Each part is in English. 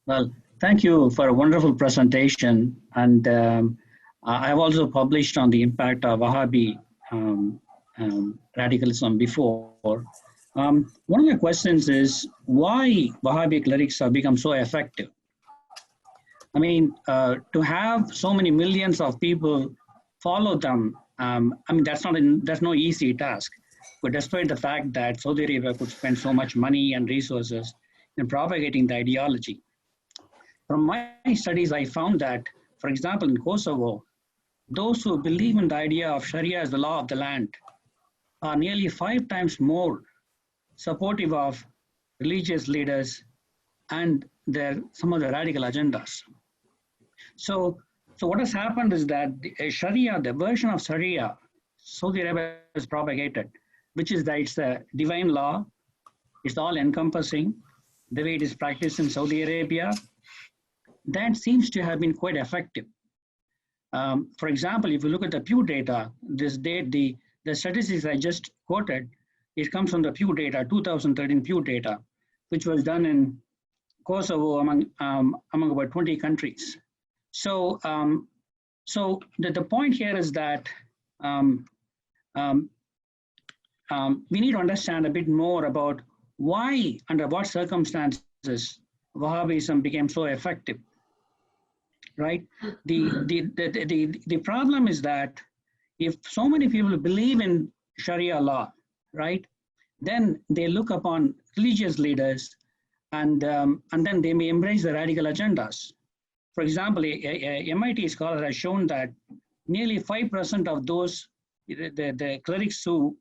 Well, thank you for a wonderful presentation. And I have also published on the impact of Wahhabi radicalism before. One of the questions is why Wahhabi clerics have become so effective. I mean, to have so many millions of people follow them, I mean, that's no easy task. But despite the fact that Saudi Arabia could spend so much money and resources in propagating the ideology, from my studies, I found that, for example, in Kosovo, those who believe in the idea of Sharia as the law of the land are nearly 5 times more supportive of religious leaders and some of the radical agendas. So what has happened is that Sharia, the version of Sharia, Saudi Arabia has propagated, which is that it's a divine law, it's all encompassing, the way it is practiced in Saudi Arabia, that seems to have been quite effective. For example, if you look at the Pew data, the statistics I just quoted, it comes from the Pew data, 2013 Pew data, which was done in Kosovo among about 20 countries. So, the point here is that we need to understand a bit more about why, under what circumstances, Wahhabism became so effective. Right. The problem is that if so many people believe in Sharia law, right, then they look upon religious leaders, and then they may embrace the radical agendas. For example, a MIT scholar has shown that nearly 5% of those the clerics who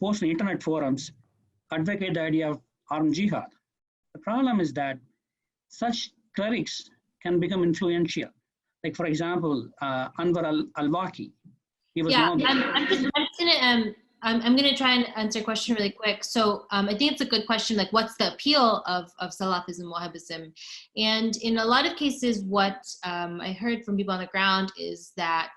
post on internet forums advocate the idea of armed jihad. The problem is that such clerics can become influential. Like, for example, Anwar al-Awlaki. He was one of the... I'm gonna try and answer a question really quick. So I think it's a good question. Like, what's the appeal of Salafism, Wahhabism? And in a lot of cases, what I heard from people on the ground is that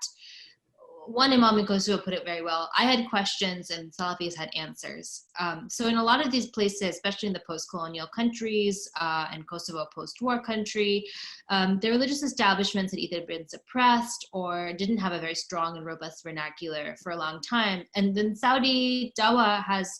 one Imam in Kosovo put it very well. I had questions and Salafis had answers. So in a lot of these places, especially in the post-colonial countries and Kosovo post-war country, the religious establishments had either been suppressed or didn't have a very strong and robust vernacular for a long time. And then Saudi Dawah has,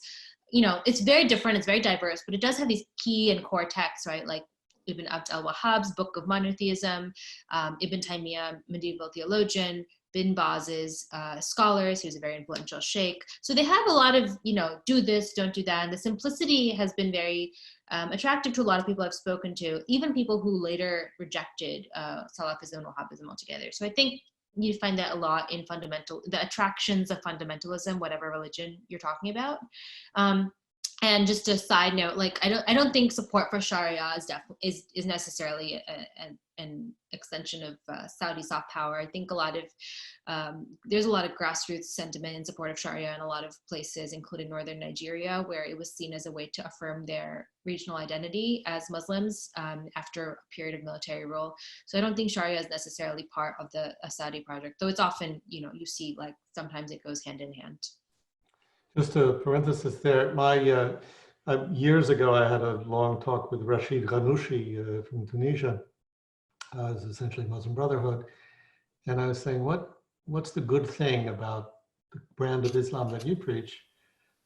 it's very different, it's very diverse, but it does have these key and core texts, right? Like Ibn Abd al-Wahhab's Book of Monotheism, Ibn Taymiyyah, medieval theologian, Bin Baz's scholars. He was a very influential sheikh. So they have a lot of, do this, don't do that. And the simplicity has been very attractive to a lot of people I've spoken to, even people who later rejected Salafism and Wahhabism altogether. So I think you find that a lot in the attractions of fundamentalism, whatever religion you're talking about. And just a side note, like I don't think support for Sharia is necessarily an extension of Saudi soft power. I think there's a lot of grassroots sentiment in support of Sharia in a lot of places, including northern Nigeria, where it was seen as a way to affirm their regional identity as Muslims after a period of military rule. So I don't think Sharia is necessarily part of the Saudi project, though it's often, you see like sometimes it goes hand in hand. Just a parenthesis there. Years ago, I had a long talk with Rashid Ghanouchi from Tunisia. It's essentially Muslim Brotherhood. And I was saying, what's the good thing about the brand of Islam that you preach?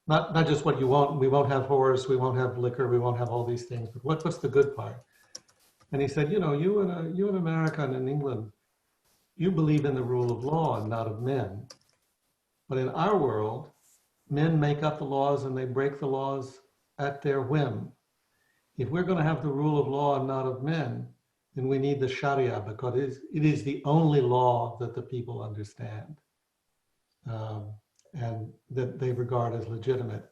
Not just what you want. We won't have whores, we won't have liquor, we won't have all these things, but what's the good part? And he said, you in America and in England, you believe in the rule of law and not of men. But in our world, men make up the laws and they break the laws at their whim. If we're going to have the rule of law and not of men, then we need the Sharia, because it is the only law that the people understand and that they regard as legitimate.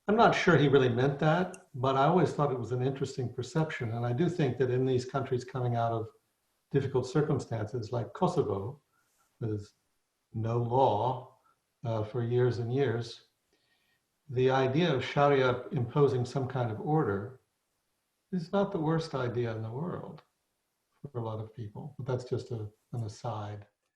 I'm not sure he really meant that, but I always thought it was an interesting perception. And I do think that in these countries coming out of difficult circumstances like Kosovo, there's no law for years and years, the idea of Sharia imposing some kind of order is not the worst idea in the world for a lot of people. But that's just an aside.